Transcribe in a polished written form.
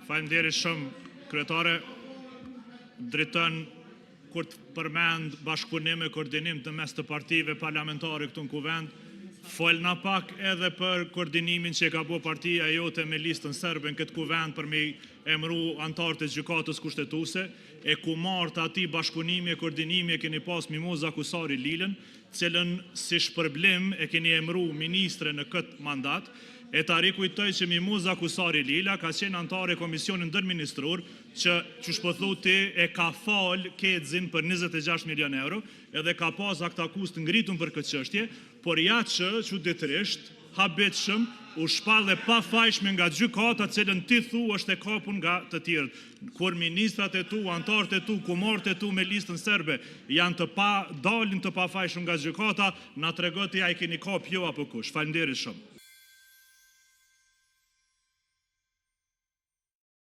Faleminderit shumë, kryetare. Drejton kur të përmend bashkëpunim e koordinim të mes të partive parlamentare këtu në kuvend, folna pak edhe për koordinimin që ka bo partia jote me listën serbe në këtë kuvend për me emëru antarët e gjykatës kushtetuese, e ku martë ati bashkëpunimi e koordinimi e keni pas Mimoza Kusari Lilën, cilën si shpërblim e keni emëru ministre në këtë mandat. E ta rikujtoj që Mimoza Kusari Lila ka qenë antare e Komisionin Ndërministror që shpëthuti e ka fal kedzin për 26 milion euro edhe ka pas aktakus të ngritun për këtë çështje, por ja që çuditërisht habitshëm u shpallë pa fajshme nga gjykata cilën ti thu është e kapur nga të tjerët. Kur ministrat e tu, antarët e tu, kumorët e tu me listën serbe janë të pa dalin të pa fajshëm nga gjykata, na tregoti a i keni kap jo apo kush. Faleminderit shumë.